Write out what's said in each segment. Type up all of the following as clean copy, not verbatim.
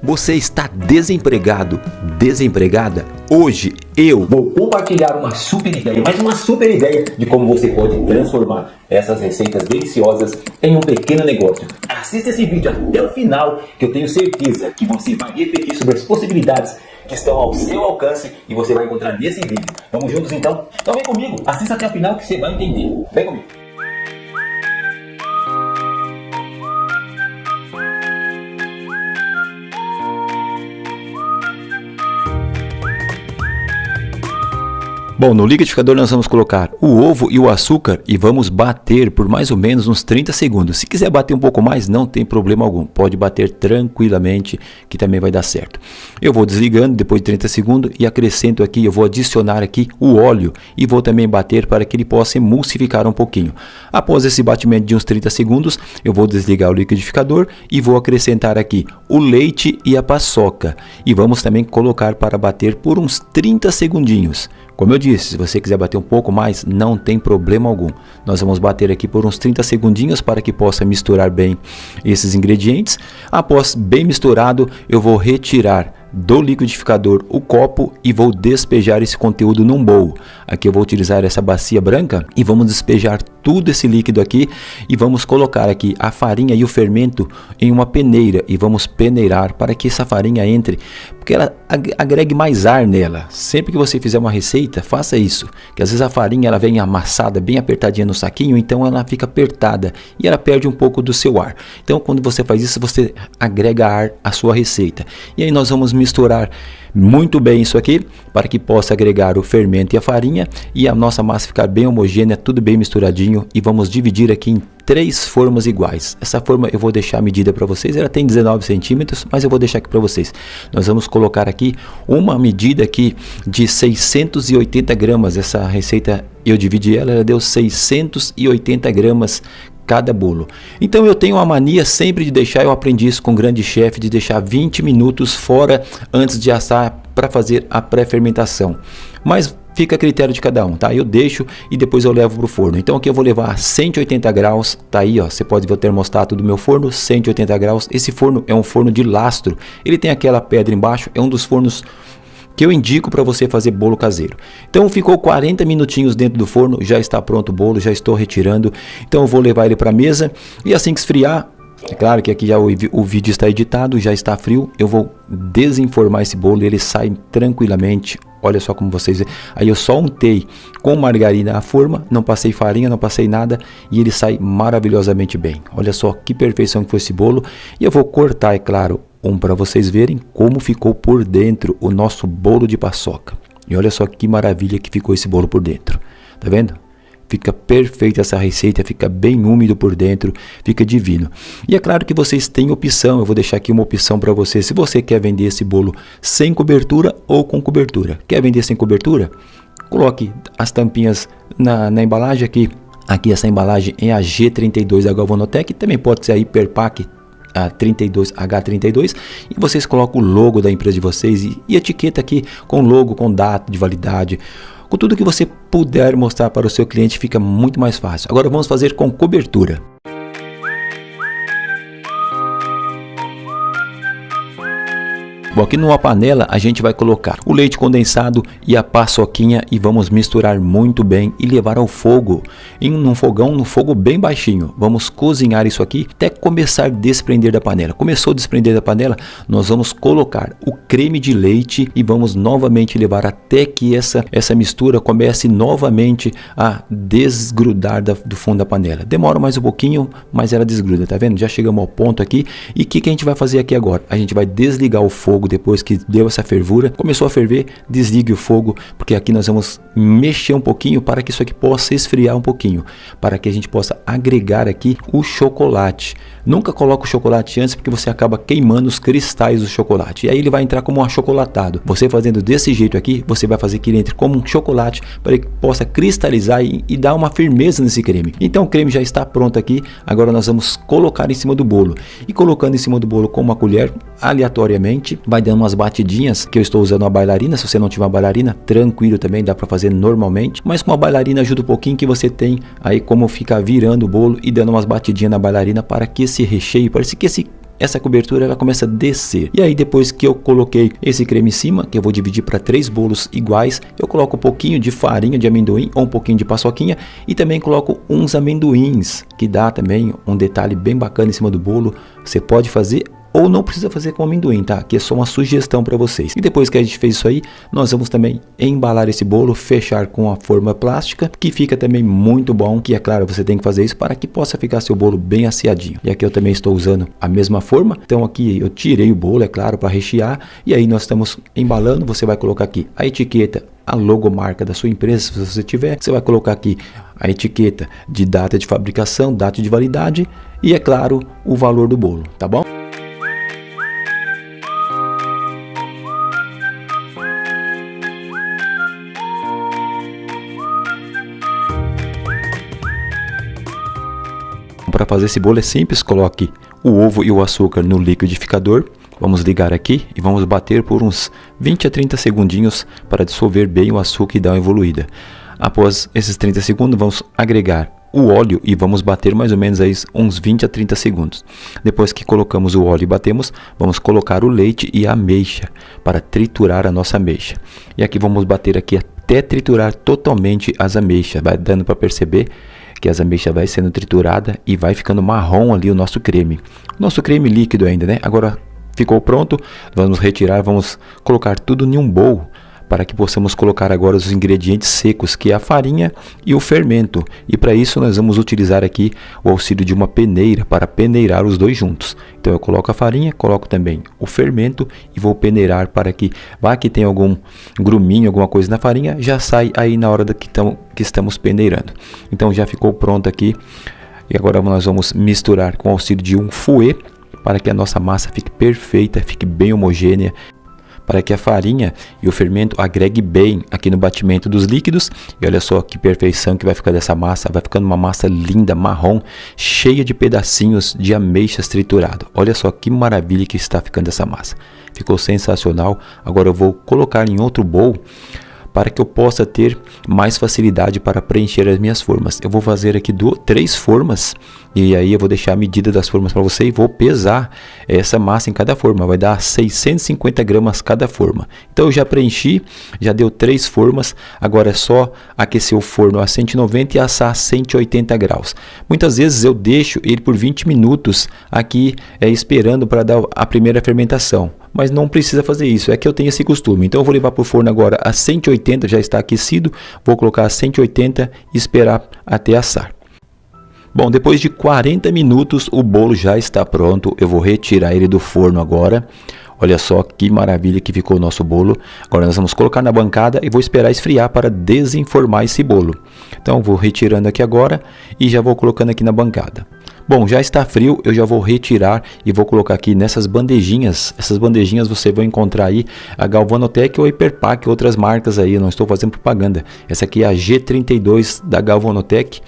Você está desempregado, desempregada? Hoje eu vou compartilhar uma super ideia, mas uma super ideia de como você pode transformar essas receitas deliciosas em um pequeno negócio. Assista esse vídeo até o final, que eu tenho certeza que você vai refletir sobre as possibilidades que estão ao seu alcance e você vai encontrar nesse vídeo. Vamos juntos então? Então vem comigo, assista até o final que você vai entender. Vem comigo. Bom, no liquidificador nós vamos colocar o ovo e o açúcar e vamos bater por mais ou menos uns 30 segundos. Se quiser bater um pouco mais, não tem problema algum. Pode bater tranquilamente que também vai dar certo. Eu vou desligando depois de 30 segundos e acrescento aqui, eu vou adicionar aqui o óleo e vou também bater para que ele possa emulsificar um pouquinho. Após esse batimento de uns 30 segundos, eu vou desligar o liquidificador e vou acrescentar aqui o leite e a paçoca. E vamos também colocar para bater por uns 30 segundinhos. Como eu disse, se você quiser bater um pouco mais, não tem problema algum. Nós vamos bater aqui por uns 30 segundinhos para que possa misturar bem esses ingredientes. Após bem misturado, eu vou retirar do liquidificador o copo e vou despejar esse conteúdo num bowl. Aqui eu vou utilizar essa bacia branca e vamos despejar tudo esse líquido aqui e vamos colocar aqui a farinha e o fermento em uma peneira e vamos peneirar para que essa farinha entre, porque ela agregue mais ar nela. Sempre que você fizer uma receita, faça isso, que às vezes a farinha ela vem amassada, bem apertadinha no saquinho, então ela fica apertada e ela perde um pouco do seu ar. Então quando você faz isso, você agrega ar à sua receita. E aí nós vamos misturar muito bem isso aqui para que possa agregar o fermento e a farinha e a nossa massa ficar bem homogênea, tudo bem misturadinho, e vamos dividir aqui em 3 formas iguais. Essa forma eu vou deixar a medida para vocês, ela tem 19 centímetros, mas eu vou deixar aqui para vocês. Nós vamos colocar aqui uma medida aqui de 680 gramas, essa receita eu dividi ela deu 680 gramas cada bolo. Então eu tenho a mania sempre de deixar, eu aprendi isso com um grande chefe, de deixar 20 minutos fora antes de assar para fazer a pré-fermentação. Mas fica a critério de cada um, tá? Eu deixo e depois eu levo para o forno. Então aqui eu vou levar a 180 graus, tá aí, ó. Você pode ver o termostato do meu forno, 180 graus. Esse forno é um forno de lastro. Ele tem aquela pedra embaixo, é um dos fornos que eu indico para você fazer bolo caseiro. Então ficou 40 minutinhos dentro do forno, já está pronto o bolo, já estou retirando. Então eu vou levar ele para a mesa e assim que esfriar, é claro que aqui já o vídeo está editado, já está frio, eu vou desenformar esse bolo e ele sai tranquilamente. Olha só como vocês veem. Aí eu só untei com margarina a forma, não passei farinha, não passei nada e ele sai maravilhosamente bem. Olha só que perfeição que foi esse bolo. E eu vou cortar, é claro, para vocês verem como ficou por dentro o nosso bolo de paçoca. E olha só que maravilha que ficou esse bolo por dentro. Tá vendo? Fica perfeita essa receita, fica bem úmido por dentro, fica divino. E é claro que vocês têm opção, eu vou deixar aqui uma opção para você. Se você quer vender esse bolo sem cobertura ou com cobertura. Quer vender sem cobertura? Coloque as tampinhas na embalagem aqui. Aqui essa embalagem é a G32 da Galvanotec, também pode ser a Hiperpack a 32 H32 e vocês colocam o logo da empresa de vocês e etiqueta aqui com logo, com data de validade, com tudo que você puder mostrar para o seu cliente, fica muito mais fácil. Agora vamos fazer com cobertura. Bom, aqui numa panela a gente vai colocar o leite condensado e a paçoquinha e vamos misturar muito bem e levar ao fogo, num fogão, no fogo bem baixinho. Vamos cozinhar isso aqui até começar a desprender da panela. Começou a desprender da panela, nós vamos colocar o creme de leite e vamos novamente levar até que essa mistura comece novamente a desgrudar do fundo da panela. Demora mais um pouquinho, mas ela desgruda, tá vendo? Já chegamos ao ponto aqui. E o que a gente vai fazer aqui agora? A gente vai desligar o fogo depois que deu essa fervura, começou a ferver, desligue o fogo, porque aqui nós vamos mexer um pouquinho para que isso aqui possa esfriar um pouquinho, para que a gente possa agregar aqui o chocolate. Nunca coloque o chocolate antes, porque você acaba queimando os cristais do chocolate, e aí ele vai entrar como um achocolatado. Você fazendo desse jeito aqui, você vai fazer que ele entre como um chocolate, para que possa cristalizar e dar uma firmeza nesse creme. Então o creme já está pronto aqui, agora nós vamos colocar em cima do bolo, e colocando em cima do bolo com uma colher, aleatoriamente, vai dando umas batidinhas, que eu estou usando uma bailarina. Se você não tiver uma bailarina, tranquilo também, dá para fazer normalmente, mas com uma bailarina ajuda um pouquinho, que você tem aí como ficar virando o bolo e dando umas batidinhas na bailarina, para que esse recheio, para que essa cobertura ela começa a descer. E aí depois que eu coloquei esse creme em cima, que eu vou dividir para 3 bolos iguais, eu coloco um pouquinho de farinha de amendoim ou um pouquinho de paçoquinha e também coloco uns amendoins, que dá também um detalhe bem bacana em cima do bolo. Você pode fazer ou não precisa fazer com amendoim, tá? Aqui é só uma sugestão para vocês. E depois que a gente fez isso aí, nós vamos também embalar esse bolo, fechar com a forma plástica, que fica também muito bom, que é claro, você tem que fazer isso para que possa ficar seu bolo bem asseadinho. E aqui eu também estou usando a mesma forma, então aqui eu tirei o bolo, é claro, para rechear, e aí nós estamos embalando. Você vai colocar aqui a etiqueta, a logomarca da sua empresa, se você tiver. Você vai colocar aqui a etiqueta de data de fabricação, data de validade e, é claro, o valor do bolo, tá bom? Para fazer esse bolo é simples, coloque o ovo e o açúcar no liquidificador. Vamos ligar aqui e vamos bater por uns 20 a 30 segundinhos para dissolver bem o açúcar e dar uma evoluída. Após esses 30 segundos, vamos agregar o óleo e vamos bater mais ou menos aí uns 20 a 30 segundos. Depois que colocamos o óleo e batemos, vamos colocar o leite e a ameixa para triturar a nossa ameixa. E aqui vamos bater aqui até triturar totalmente as ameixas. Vai dando para perceber que as ameixas vai sendo triturada e vai ficando marrom ali o nosso creme. Nosso creme líquido ainda, né? Agora ficou pronto, vamos retirar, vamos colocar tudo em um bowl para que possamos colocar agora os ingredientes secos, que é a farinha e o fermento. E para isso nós vamos utilizar aqui o auxílio de uma peneira para peneirar os dois juntos. Então eu coloco a farinha, coloco também o fermento e vou peneirar para que vá que tem algum gruminho, alguma coisa na farinha, já sai aí na hora que estamos peneirando. Então já ficou pronto aqui. E agora nós vamos misturar com o auxílio de um fouet para que a nossa massa fique perfeita, fique bem homogênea, para que a farinha e o fermento agregue bem aqui no batimento dos líquidos. E olha só que perfeição que vai ficar dessa massa. Vai ficando uma massa linda, marrom, cheia de pedacinhos de ameixas triturado. Olha só que maravilha que está ficando essa massa. Ficou sensacional. Agora eu vou colocar em outro bowl para que eu possa ter mais facilidade para preencher as minhas formas. Eu vou fazer aqui 3 formas e aí eu vou deixar a medida das formas para você e vou pesar essa massa em cada forma. Vai dar 650 gramas cada forma. Então eu já preenchi, já deu 3 formas. Agora é só aquecer o forno a 190 e assar a 180 graus. Muitas vezes eu deixo ele por 20 minutos aqui esperando para dar a primeira fermentação. Mas não precisa fazer isso, é que eu tenho esse costume. Então eu vou levar para o forno agora a 180, já está aquecido. Vou colocar a 180 e esperar até assar. Bom, depois de 40 minutos o bolo já está pronto. Eu vou retirar ele do forno agora. Olha só que maravilha que ficou o nosso bolo. Agora nós vamos colocar na bancada e vou esperar esfriar para desenformar esse bolo. Então vou retirando aqui agora e já vou colocando aqui na bancada. Bom, já está frio, eu já vou retirar e vou colocar aqui nessas bandejinhas. Essas bandejinhas você vai encontrar aí a Galvanotec ou a Hiperpac, outras marcas aí, eu não estou fazendo propaganda. Essa aqui é a G32 da Galvanotec.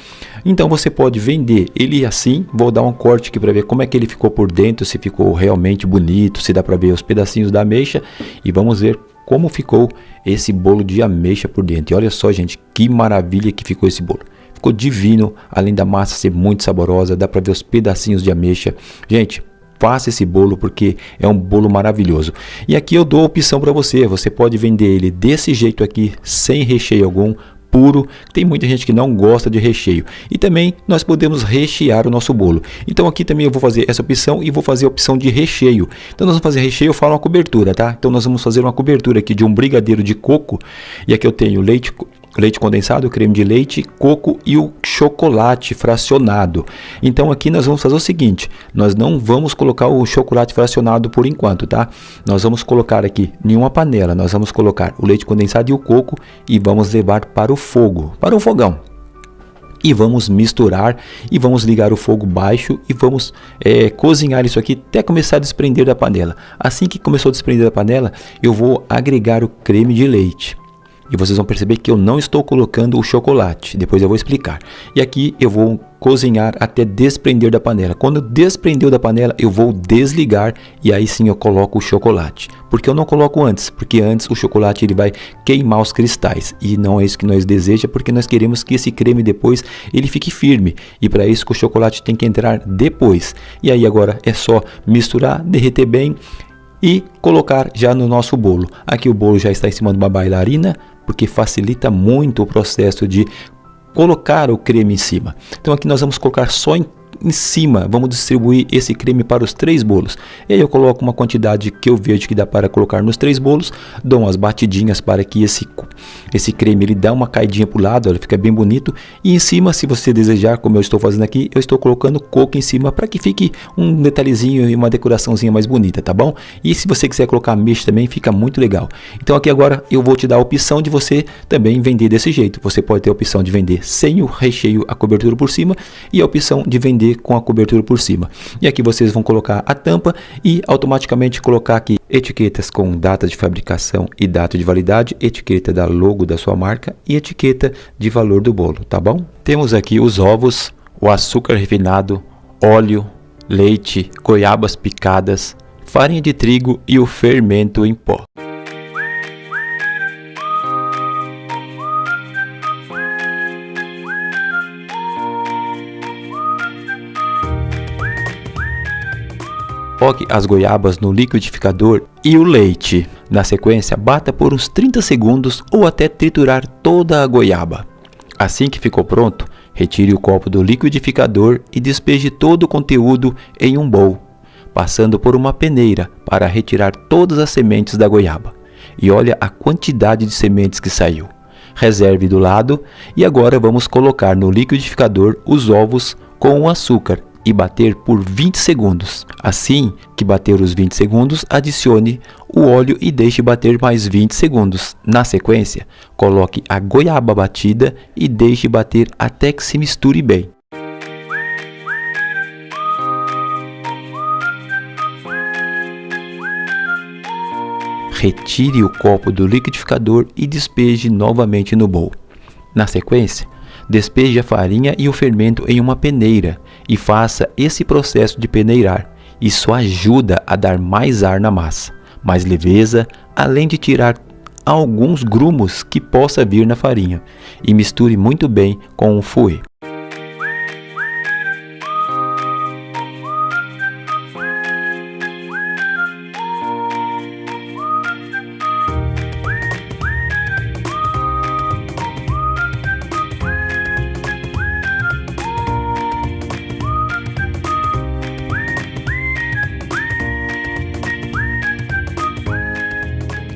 Então você pode vender ele assim. Vou dar um corte aqui para ver como é que ele ficou por dentro, se ficou realmente bonito, se dá para ver os pedacinhos da ameixa. E vamos ver como ficou esse bolo de ameixa por dentro. E olha só, gente, que maravilha que ficou esse bolo. Ficou divino, além da massa ser muito saborosa, dá para ver os pedacinhos de ameixa. Gente, faça esse bolo porque é um bolo maravilhoso. E aqui eu dou a opção para você, você pode vender ele desse jeito aqui, sem recheio algum, puro. Tem muita gente que não gosta de recheio. E também nós podemos rechear o nosso bolo. Então aqui também eu vou fazer essa opção e vou fazer a opção de recheio. Então nós vamos fazer recheio, eu falo uma cobertura, tá? Então nós vamos fazer uma cobertura aqui de um brigadeiro de coco. E aqui eu tenho leite condensado, creme de leite, coco e o chocolate fracionado. Então aqui nós vamos fazer o seguinte, nós não vamos colocar o chocolate fracionado por enquanto, tá? Nós vamos colocar aqui em uma panela, nós vamos colocar o leite condensado e o coco e vamos levar para o fogo, para o fogão. E vamos misturar e vamos ligar o fogo baixo e vamos cozinhar isso aqui até começar a desprender da panela. Assim que começou a desprender da panela, eu vou agregar o creme de leite. E vocês vão perceber que eu não estou colocando o chocolate. Depois eu vou explicar. E aqui eu vou cozinhar até desprender da panela. Quando desprendeu da panela, eu vou desligar e aí sim eu coloco o chocolate. Por que eu não coloco antes? Porque antes o chocolate ele vai queimar os cristais. E não é isso que nós desejamos, porque nós queremos que esse creme depois ele fique firme. E para isso que o chocolate tem que entrar depois. E aí agora é só misturar, derreter bem e colocar já no nosso bolo. Aqui o bolo já está em cima de uma bailarina, porque facilita muito o processo de colocar o creme em cima. Então aqui nós vamos colocar só em cima, vamos distribuir esse creme para os 3 bolos. E aí eu coloco uma quantidade que eu vejo que dá para colocar nos 3 bolos, dou umas batidinhas para que esse creme ele dá uma caidinha para o lado, ele fica bem bonito. E em cima, se você desejar, como eu estou fazendo aqui, eu estou colocando coco em cima para que fique um detalhezinho e uma decoraçãozinha mais bonita, tá bom? E se você quiser colocar ameixa também, fica muito legal. Então aqui agora eu vou te dar a opção de você também vender desse jeito. Você pode ter a opção de vender sem o recheio, a cobertura por cima, e a opção de vender com a cobertura por cima. E aqui vocês vão colocar a tampa e automaticamente colocar aqui etiquetas com data de fabricação e data de validade, etiqueta da logo da sua marca e etiqueta de valor do bolo, tá bom? Temos aqui os ovos, o açúcar refinado, óleo, leite, goiabas picadas, farinha de trigo e o fermento em pó. Coloque as goiabas no liquidificador e o leite. Na sequência, bata por uns 30 segundos ou até triturar toda a goiaba. Assim que ficou pronto, retire o copo do liquidificador e despeje todo o conteúdo em um bowl, passando por uma peneira para retirar todas as sementes da goiaba. E olha a quantidade de sementes que saiu. Reserve do lado e agora vamos colocar no liquidificador os ovos com o açúcar e bater por 20 segundos. Assim que bater os 20 segundos, adicione o óleo e deixe bater mais 20 segundos. Na sequência, coloque a goiaba batida e deixe bater até que se misture bem. Retire o copo do liquidificador e despeje novamente no bowl. Na sequência, despeje a farinha e o fermento em uma peneira e faça esse processo de peneirar. Isso ajuda a dar mais ar na massa, mais leveza, além de tirar alguns grumos que possa vir na farinha. E misture muito bem com o fouet.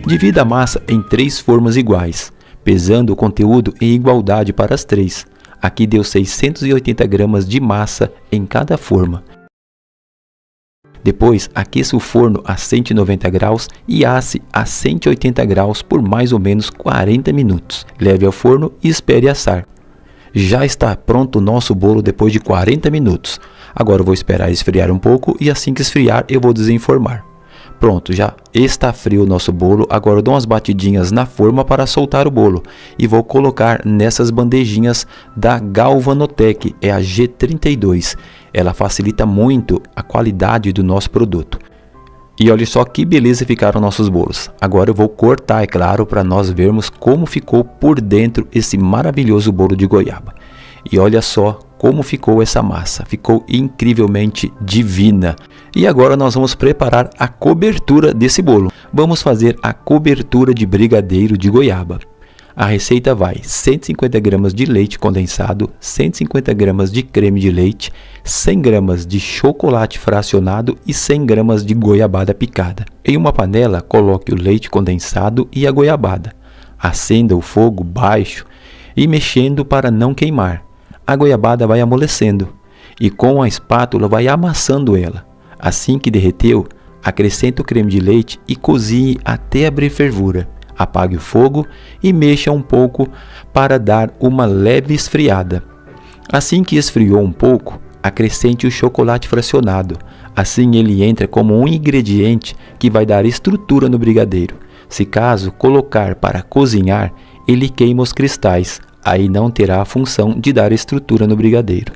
Divida a massa em 3 formas iguais, pesando o conteúdo em igualdade para as 3. Aqui deu 680 gramas de massa em cada forma. Depois, aqueça o forno a 190 graus e asse a 180 graus por mais ou menos 40 minutos. Leve ao forno e espere assar. Já está pronto o nosso bolo depois de 40 minutos. Agora eu vou esperar esfriar um pouco e assim que esfriar eu vou desenformar. Pronto, já está frio o nosso bolo. Agora eu dou umas batidinhas na forma para soltar o bolo. E vou colocar nessas bandejinhas da Galvanotec, é a G32. Ela facilita muito a qualidade do nosso produto. E olha só que beleza ficaram nossos bolos. Agora eu vou cortar, é claro, para nós vermos como ficou por dentro esse maravilhoso bolo de goiaba. E olha só como ficou essa massa, ficou incrivelmente divina. E agora nós vamos preparar a cobertura desse bolo. Vamos fazer a cobertura de brigadeiro de goiaba. A receita vai 150 gramas de leite condensado, 150 gramas de creme de leite, 100 gramas de chocolate fracionado e 100 gramas de goiabada picada. Em uma panela, coloque o leite condensado e a goiabada. Acenda o fogo baixo e mexendo para não queimar. A goiabada vai amolecendo e com a espátula vai amassando ela. Assim que derreteu, acrescente o creme de leite e cozinhe até abrir fervura. Apague o fogo e mexa um pouco para dar uma leve esfriada. Assim que esfriou um pouco, acrescente o chocolate fracionado. Assim ele entra como um ingrediente que vai dar estrutura no brigadeiro. Se caso colocar para cozinhar, ele queima os cristais, aí não terá a função de dar estrutura no brigadeiro.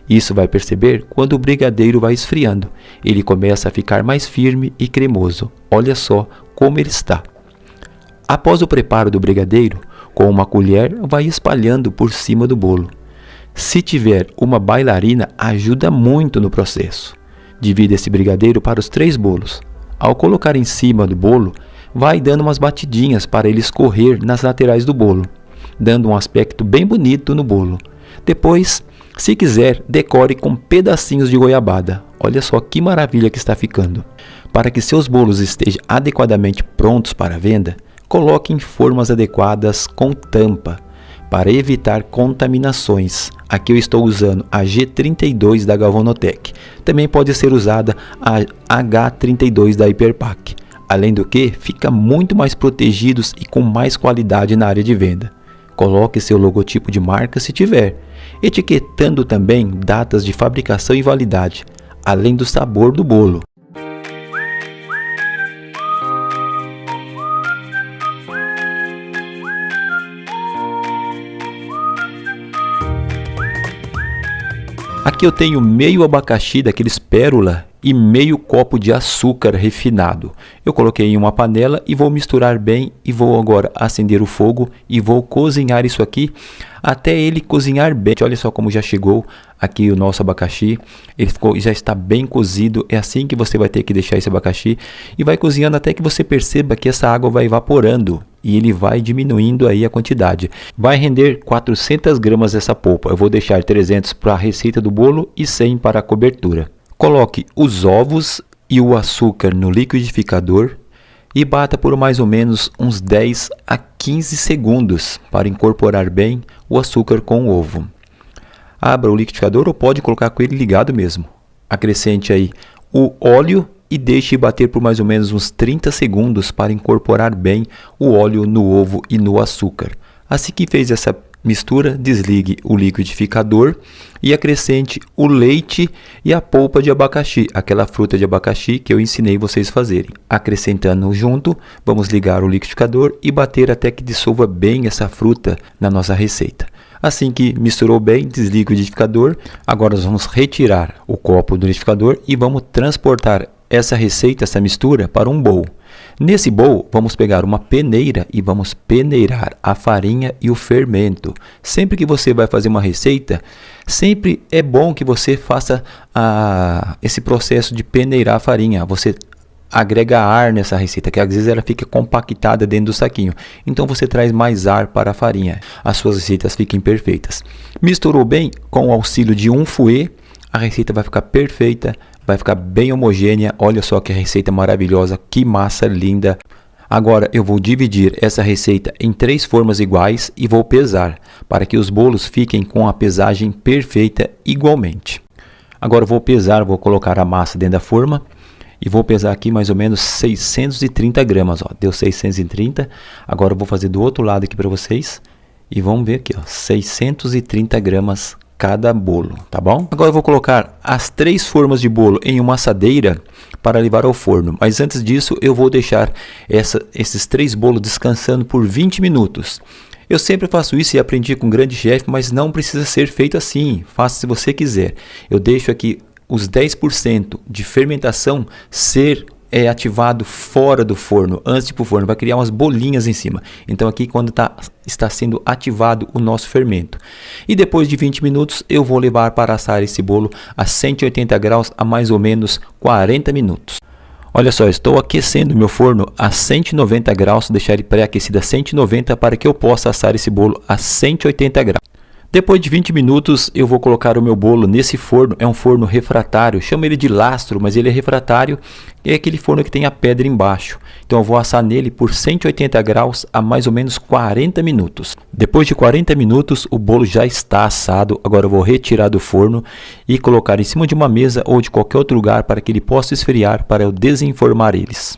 Isso vai perceber quando o brigadeiro vai esfriando, ele começa a ficar mais firme e cremoso. Olha só como ele está. Após o preparo do brigadeiro, com uma colher vai espalhando por cima do bolo. Se tiver uma bailarina, ajuda muito no processo. Divida esse brigadeiro para os 3 bolos. Ao colocar em cima do bolo, vai dando umas batidinhas para ele escorrer nas laterais do bolo, dando um aspecto bem bonito no bolo. Depois, se quiser, decore com pedacinhos de goiabada. Olha só que maravilha que está ficando. Para que seus bolos estejam adequadamente prontos para a venda, coloque em formas adequadas com tampa, para evitar contaminações. Aqui eu estou usando a G32 da Galvanotec. Também pode ser usada a H32 da Hiperpac. Além do que, fica muito mais protegidos e com mais qualidade na área de venda. Coloque seu logotipo de marca se tiver, etiquetando também datas de fabricação e validade, além do sabor do bolo. Aqui eu tenho meio abacaxi daqueles pérola e meio copo de açúcar refinado. Eu coloquei em uma panela e vou misturar bem e vou agora acender o fogo e vou cozinhar isso aqui até ele cozinhar bem. Olha só como já chegou aqui o nosso abacaxi. Ele já está bem cozido. É assim que você vai ter que deixar esse abacaxi e vai cozinhando até que você perceba que essa água vai evaporando e ele vai diminuindo aí a quantidade. Vai render 400 gramas essa polpa. Eu vou deixar 300 para a receita do bolo e 100 para a cobertura. Coloque os ovos e o açúcar no liquidificador e bata por mais ou menos uns 10 a 15 segundos para incorporar bem o açúcar com o ovo. Abra o liquidificador ou pode colocar com ele ligado mesmo. Acrescente aí o óleo e deixe bater por mais ou menos uns 30 segundos para incorporar bem o óleo no ovo e no açúcar. Assim que fez essa mistura, desligue o liquidificador e acrescente o leite e a polpa de abacaxi, aquela fruta de abacaxi que eu ensinei vocês a fazerem. Acrescentando junto, vamos ligar o liquidificador e bater até que dissolva bem essa fruta na nossa receita. Assim que misturou bem, desliga o liquidificador. Agora nós vamos retirar o copo do liquidificador e vamos transportar essa receita, essa mistura, para um bowl. Nesse bowl, vamos pegar uma peneira e vamos peneirar a farinha e o fermento. Sempre que você vai fazer uma receita, sempre é bom que você faça esse processo de peneirar a farinha. Você agrega ar nessa receita, que às vezes ela fica compactada dentro do saquinho. Então você traz mais ar para a farinha. As suas receitas fiquem perfeitas. Misturou bem, com o auxílio de um fouet, a receita vai ficar perfeita. Vai ficar bem homogênea. Olha só que receita maravilhosa, que massa linda. Agora eu vou dividir essa receita em 3 formas iguais e vou pesar, para que os bolos fiquem com a pesagem perfeita igualmente. Agora eu vou pesar, vou colocar a massa dentro da forma e vou pesar aqui mais ou menos 630 gramas. Ó. Deu 630. Agora eu vou fazer do outro lado aqui para vocês e vamos ver aqui, ó, 630 gramas cada bolo, tá bom? Agora eu vou colocar as 3 formas de bolo em uma assadeira para levar ao forno. Mas antes disso eu vou deixar esses 3 bolos descansando por 20 minutos. Eu sempre faço isso e aprendi com um grande chefe, mas não precisa ser feito assim. Faça se você quiser. Eu deixo aqui os 10% de fermentação ser ativado fora do forno, antes de ir para o forno, vai criar umas bolinhas em cima. Então aqui quando está sendo ativado o nosso fermento. E depois de 20 minutos eu vou levar para assar esse bolo a 180 graus a mais ou menos 40 minutos. Olha só, estou aquecendo meu forno a 190 graus, deixar ele pré-aquecido a 190 para que eu possa assar esse bolo a 180 graus. Depois de 20 minutos eu vou colocar o meu bolo nesse forno. É um forno refratário, chamo ele de lastro, mas ele é refratário. É aquele forno que tem a pedra embaixo. Então eu vou assar nele por 180 graus a mais ou menos 40 minutos. Depois de 40 minutos o bolo já está assado. Agora eu vou retirar do forno e colocar em cima de uma mesa ou de qualquer outro lugar para que ele possa esfriar, para eu desenformar eles.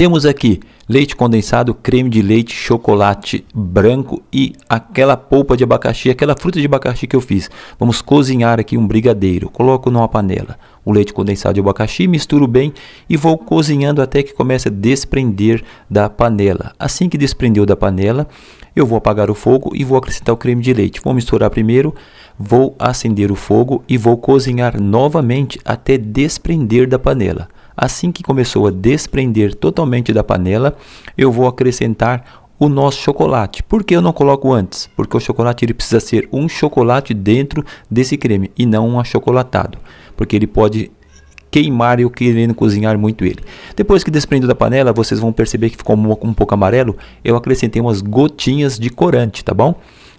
Temos aqui leite condensado, creme de leite, chocolate branco e aquela polpa de abacaxi, aquela fruta de abacaxi que eu fiz. Vamos cozinhar aqui um brigadeiro. Coloco numa panela o leite condensado de abacaxi, misturo bem e vou cozinhando até que comece a desprender da panela. Assim que desprendeu da panela, eu vou apagar o fogo e vou acrescentar o creme de leite. Vou misturar primeiro, vou acender o fogo e vou cozinhar novamente até desprender da panela. Assim que começou a desprender totalmente da panela, eu vou acrescentar o nosso chocolate. Por que eu não coloco antes? Porque o chocolate ele precisa ser um chocolate dentro desse creme e não um achocolatado, porque ele pode queimar eu querendo cozinhar muito ele. Depois que desprendeu da panela, vocês vão perceber que ficou um pouco amarelo. Eu acrescentei umas gotinhas de corante, tá bom?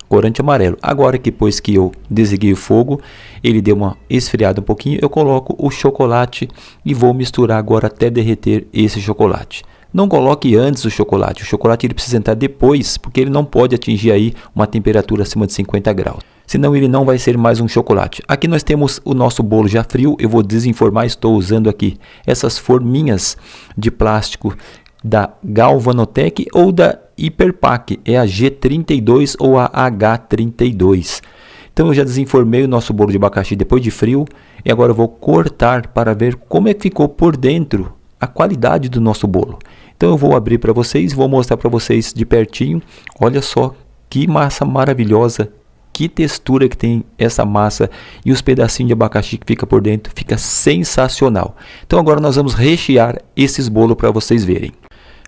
Corante amarelo. Agora que depois que eu desliguei o fogo, ele deu uma esfriada um pouquinho, eu coloco o chocolate e vou misturar agora até derreter esse chocolate. Não coloque antes o chocolate ele precisa entrar depois, porque ele não pode atingir aí uma temperatura acima de 50 graus. Senão ele não vai ser mais um chocolate. Aqui nós temos o nosso bolo já frio, eu vou desenformar, estou usando aqui essas forminhas de plástico da Galvanotec ou da Hiperpac, é a G32 ou a H32. Então eu já desenformei o nosso bolo de abacaxi depois de frio e agora eu vou cortar para ver como é que ficou por dentro a qualidade do nosso bolo. Então eu vou abrir para vocês, vou mostrar para vocês de pertinho. Olha só que massa maravilhosa, que textura que tem essa massa e os pedacinhos de abacaxi que fica por dentro, fica sensacional. Então agora nós vamos rechear esses bolos para vocês verem.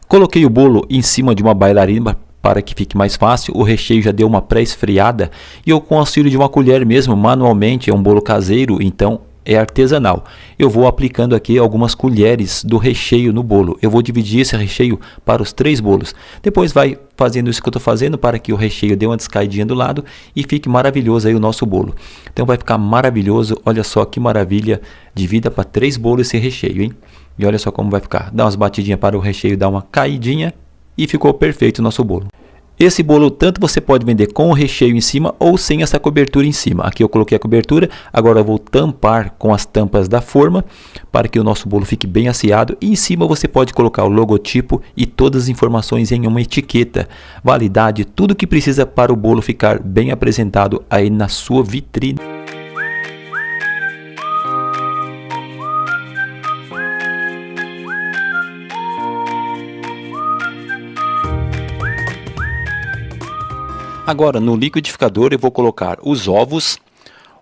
Coloquei o bolo em cima de uma bailarina para que fique mais fácil. O recheio já deu uma pré-esfriada e eu com auxílio de uma colher mesmo, manualmente, é um bolo caseiro, então é artesanal. Eu vou aplicando aqui algumas colheres do recheio no bolo. Eu vou dividir esse recheio para os 3 bolos. Depois vai fazendo isso que eu estou fazendo para que o recheio dê uma descaidinha do lado e fique maravilhoso aí o nosso bolo. Então vai ficar maravilhoso. Olha só que maravilha. Divida para 3 bolos esse recheio, hein? E olha só como vai ficar. Dá umas batidinhas para o recheio dar uma caidinha e ficou perfeito o nosso bolo. Esse bolo tanto você pode vender com o recheio em cima ou sem essa cobertura em cima. Aqui eu coloquei a cobertura, agora eu vou tampar com as tampas da forma para que o nosso bolo fique bem aciado. E em cima você pode colocar o logotipo e todas as informações em uma etiqueta, validade, tudo que precisa para o bolo ficar bem apresentado aí na sua vitrine. Agora no liquidificador eu vou colocar os ovos,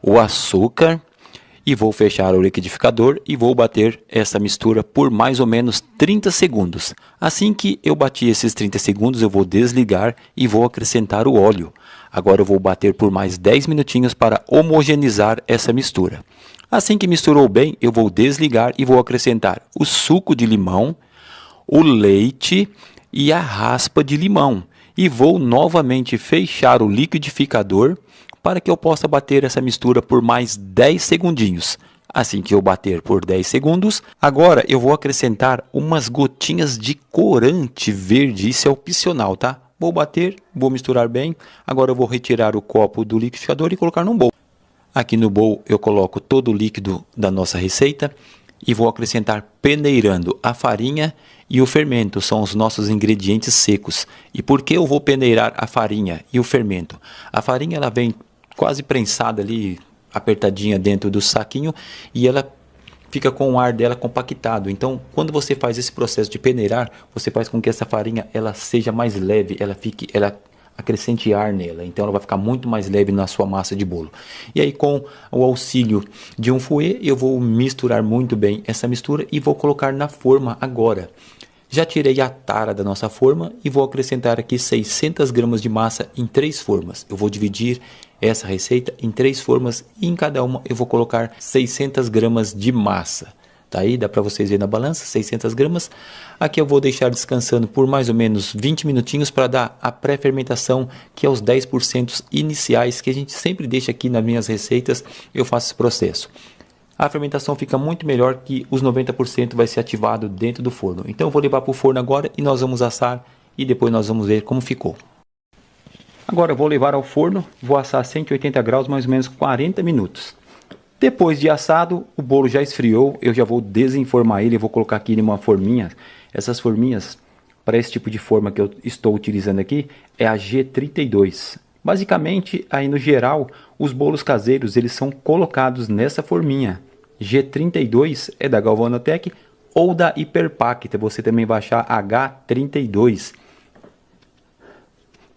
o açúcar e vou fechar o liquidificador e vou bater essa mistura por mais ou menos 30 segundos. Assim que eu bati esses 30 segundos eu vou desligar e vou acrescentar o óleo. Agora eu vou bater por mais 10 minutinhos para homogeneizar essa mistura. Assim que misturou bem eu vou desligar e vou acrescentar o suco de limão, o leite e a raspa de limão. E vou novamente fechar o liquidificador para que eu possa bater essa mistura por mais 10 segundinhos. Assim que eu bater por 10 segundos, agora eu vou acrescentar umas gotinhas de corante verde, isso é opcional, tá? Vou bater, vou misturar bem, agora eu vou retirar o copo do liquidificador e colocar num bowl. Aqui no bowl eu coloco todo o líquido da nossa receita e vou acrescentar peneirando a farinha e o fermento, são os nossos ingredientes secos. E por que eu vou peneirar a farinha e o fermento? A farinha ela vem quase prensada ali, apertadinha dentro do saquinho e ela fica com o ar dela compactado. Então, quando você faz esse processo de peneirar, você faz com que essa farinha ela seja mais leve, ela acrescente ar nela, então ela vai ficar muito mais leve na sua massa de bolo. E aí com o auxílio de um fouet, eu vou misturar muito bem essa mistura e vou colocar na forma agora. Já tirei a tara da nossa forma e vou acrescentar aqui 600 gramas de massa em 3 formas. Eu vou dividir essa receita em 3 formas e em cada uma eu vou colocar 600 gramas de massa. Tá aí, dá para vocês verem na balança, 600 gramas. Aqui eu vou deixar descansando por mais ou menos 20 minutinhos para dar a pré-fermentação, que é os 10% iniciais que a gente sempre deixa aqui nas minhas receitas, eu faço esse processo. A fermentação fica muito melhor que os 90% vai ser ativado dentro do forno. Então eu vou levar para o forno agora e nós vamos assar e depois nós vamos ver como ficou. Agora eu vou levar ao forno, vou assar a 180 graus mais ou menos 40 minutos. Depois de assado, o bolo já esfriou, eu já vou desenformar ele, eu vou colocar aqui em uma forminha. Essas forminhas, para esse tipo de forma que eu estou utilizando aqui, é a G32. Basicamente, aí no geral, os bolos caseiros eles são colocados nessa forminha. G32 é da Galvanotec ou da Hiperpacta, você também vai achar H32.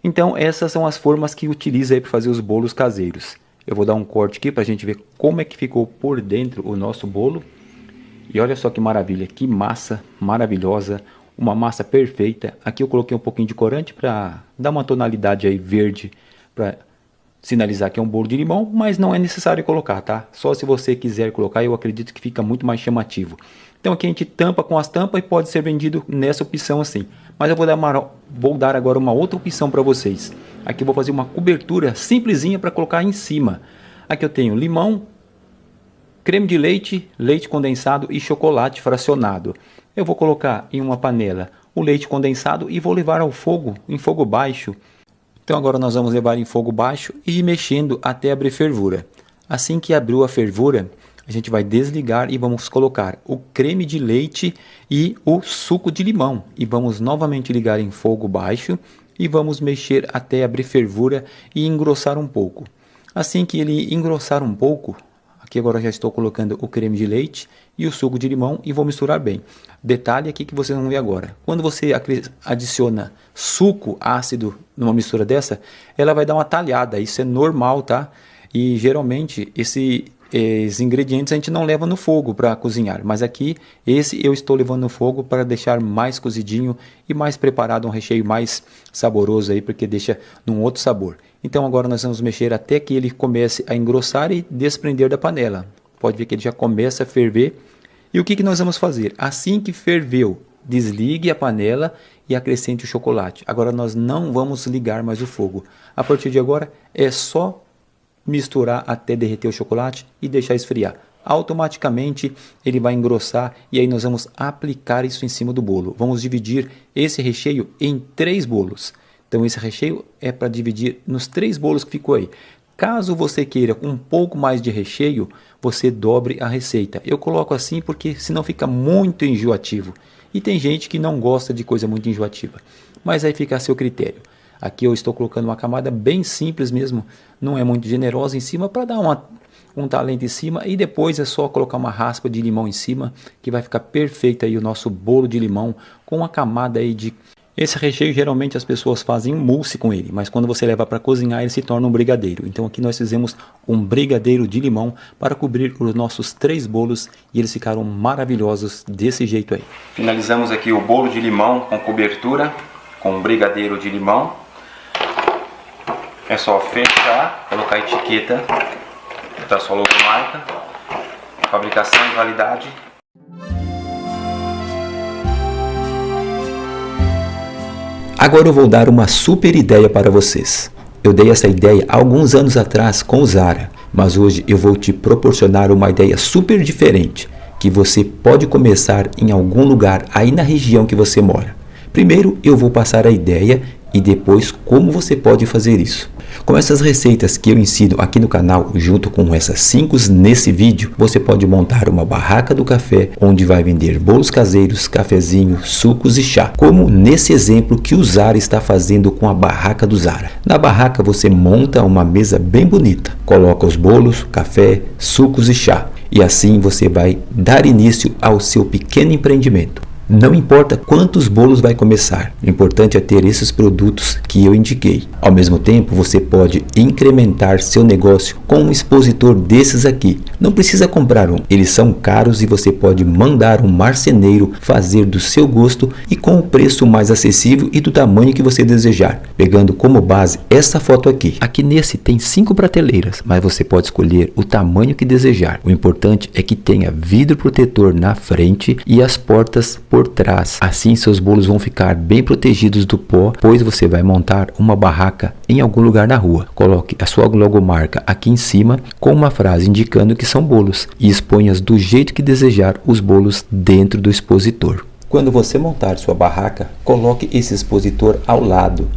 Então essas são as formas que utiliza aí para fazer os bolos caseiros. Eu vou dar um corte aqui para a gente ver como é que ficou por dentro o nosso bolo. E olha só que maravilha, que massa maravilhosa, uma massa perfeita. Aqui eu coloquei um pouquinho de corante para dar uma tonalidade aí verde, para sinalizar que é um bolo de limão, mas não é necessário colocar, tá? Só se você quiser colocar, eu acredito que fica muito mais chamativo. Então aqui a gente tampa com as tampas e pode ser vendido nessa opção assim. Mas eu vou dar agora uma outra opção para vocês. Aqui eu vou fazer uma cobertura simplesinha para colocar em cima. Aqui eu tenho limão, creme de leite, leite condensado e chocolate fracionado. Eu vou colocar em uma panela o leite condensado e vou levar ao fogo, em fogo baixo. Então agora nós vamos levar em fogo baixo e ir mexendo até abrir fervura. Assim que abriu a fervura, a gente vai desligar e vamos colocar o creme de leite e o suco de limão. E vamos novamente ligar em fogo baixo e vamos mexer até abrir fervura e engrossar um pouco. Assim que ele engrossar um pouco, aqui agora já estou colocando o creme de leite e o suco de limão e vou misturar bem. Detalhe aqui que vocês vão ver agora. Quando você adiciona suco ácido numa mistura dessa, ela vai dar uma talhada. Isso é normal, tá? E geralmente esses ingredientes a gente não leva no fogo para cozinhar. Mas aqui, esse eu estou levando no fogo para deixar mais cozidinho e mais preparado, um recheio mais saboroso aí, porque deixa num outro sabor. Então agora nós vamos mexer até que ele comece a engrossar e desprender da panela. Pode ver que ele já começa a ferver. E o que nós vamos fazer? Assim que ferveu, desligue a panela e acrescente o chocolate. Agora nós não vamos ligar mais o fogo. A partir de agora é só misturar até derreter o chocolate e deixar esfriar. Automaticamente ele vai engrossar e aí nós vamos aplicar isso em cima do bolo. Vamos dividir esse recheio em 3 bolos. Então esse recheio é para dividir nos 3 bolos que ficou aí. Caso você queira um pouco mais de recheio, você dobre a receita. Eu coloco assim porque senão fica muito enjoativo. E tem gente que não gosta de coisa muito enjoativa. Mas aí fica a seu critério. Aqui eu estou colocando uma camada bem simples mesmo. Não é muito generosa em cima para dar um talento em cima. E depois é só colocar uma raspa de limão em cima. Que vai ficar perfeito aí o nosso bolo de limão com uma camada aí de... Esse recheio geralmente as pessoas fazem mousse com ele, mas quando você leva para cozinhar ele se torna um brigadeiro. Então aqui nós fizemos um brigadeiro de limão para cobrir os nossos 3 bolos e eles ficaram maravilhosos desse jeito aí. Finalizamos aqui o bolo de limão com cobertura, com um brigadeiro de limão. É só fechar, colocar a etiqueta da sua logomarca, fabricação e validade. Agora eu vou dar uma super ideia para vocês. Eu dei essa ideia há alguns anos atrás com o Zara, mas hoje eu vou te proporcionar uma ideia super diferente, que você pode começar em algum lugar aí na região que você mora. Primeiro eu vou passar a ideia e depois como você pode fazer isso. Com essas receitas que eu ensino aqui no canal, junto com essas 5 nesse vídeo, você pode montar uma barraca do café, onde vai vender bolos caseiros, cafezinhos, sucos e chá, como nesse exemplo que o Zara está fazendo com a barraca do Zara. Na barraca você monta uma mesa bem bonita, coloca os bolos, café, sucos e chá, e assim você vai dar início ao seu pequeno empreendimento. Não importa quantos bolos vai começar, o importante é ter esses produtos que eu indiquei. Ao mesmo tempo, você pode incrementar seu negócio com um expositor desses aqui. Não precisa comprar um, eles são caros e você pode mandar um marceneiro fazer do seu gosto e com o preço mais acessível e do tamanho que você desejar. Pegando como base essa foto aqui. Aqui nesse tem 5 prateleiras, mas você pode escolher o tamanho que desejar. O importante é que tenha vidro protetor na frente e as portas por trás. Assim seus bolos vão ficar bem protegidos do pó, pois você vai montar uma barraca em algum lugar na rua. Coloque a sua logomarca aqui em cima com uma frase indicando que são bolos e exponha do jeito que desejar os bolos dentro do expositor. Quando você montar sua barraca, coloque esse expositor ao lado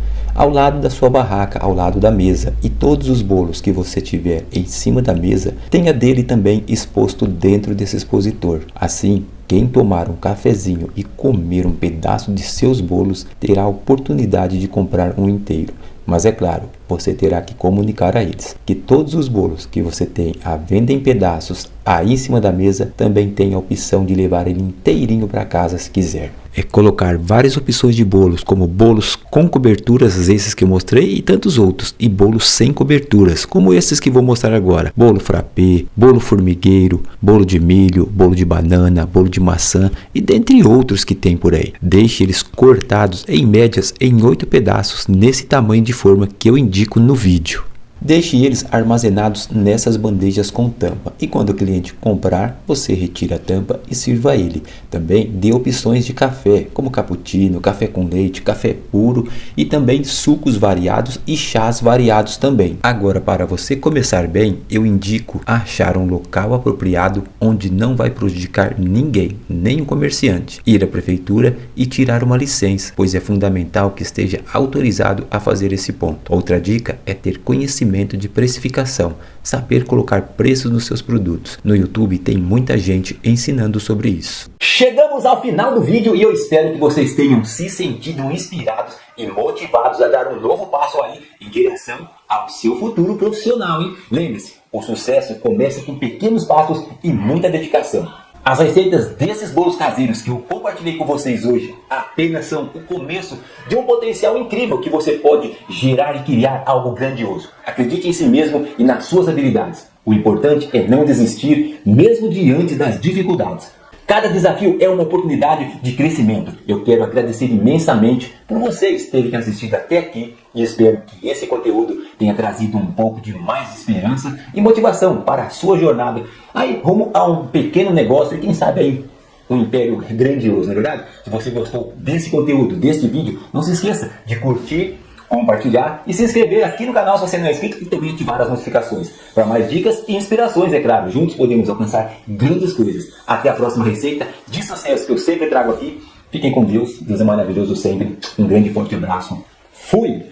da sua barraca, ao lado da mesa, e todos os bolos que você tiver em cima da mesa, tenha dele também exposto dentro desse expositor. Assim, quem tomar um cafezinho e comer um pedaço de seus bolos terá a oportunidade de comprar um inteiro. Mas é claro, você terá que comunicar a eles que todos os bolos que você tem à venda em pedaços aí em cima da mesa também tem a opção de levar ele inteirinho para casa se quiser. É colocar várias opções de bolos, como bolos com coberturas, esses que eu mostrei, e tantos outros, e bolos sem coberturas, como esses que vou mostrar agora. Bolo frappé, bolo formigueiro, bolo de milho, bolo de banana, bolo de maçã e dentre outros que tem por aí. Deixe eles cortados em médias em 8 pedaços, nesse tamanho de forma que eu indico no vídeo. Deixe eles armazenados nessas bandejas com tampa e quando o cliente comprar, você retira a tampa e sirva ele. Também dê opções de café, como cappuccino, café com leite, café puro e também sucos variados e chás variados também. Agora, para você começar bem, eu indico achar um local apropriado onde não vai prejudicar ninguém, nem o comerciante. Ir à prefeitura e tirar uma licença, pois é fundamental que esteja autorizado a fazer esse ponto. Outra dica é ter conhecimento de precificação, saber colocar preços nos seus produtos. No YouTube tem muita gente ensinando sobre isso. Chegamos ao final do vídeo e eu espero que vocês tenham se sentido inspirados e motivados a dar um novo passo aí em direção ao seu futuro profissional, hein? Lembre-se, o sucesso começa com pequenos passos e muita dedicação. As receitas desses bolos caseiros que eu compartilhei com vocês hoje apenas são o começo de um potencial incrível que você pode gerar e criar algo grandioso. Acredite em si mesmo e nas suas habilidades. O importante é não desistir mesmo diante das dificuldades. Cada desafio é uma oportunidade de crescimento. Eu quero agradecer imensamente por vocês terem assistido até aqui e espero que esse conteúdo tenha trazido um pouco de mais esperança e motivação para a sua jornada aí rumo a um pequeno negócio e quem sabe aí um império grandioso, não é verdade? Se você gostou desse conteúdo, deste vídeo, não se esqueça de curtir, compartilhar e se inscrever aqui no canal se você não é inscrito e também ativar as notificações para mais dicas e inspirações, é claro. Juntos podemos alcançar grandes coisas. Até a próxima receita de sucesso que eu sempre trago aqui. Fiquem com Deus. Deus é maravilhoso sempre. Um grande e forte abraço. Fui!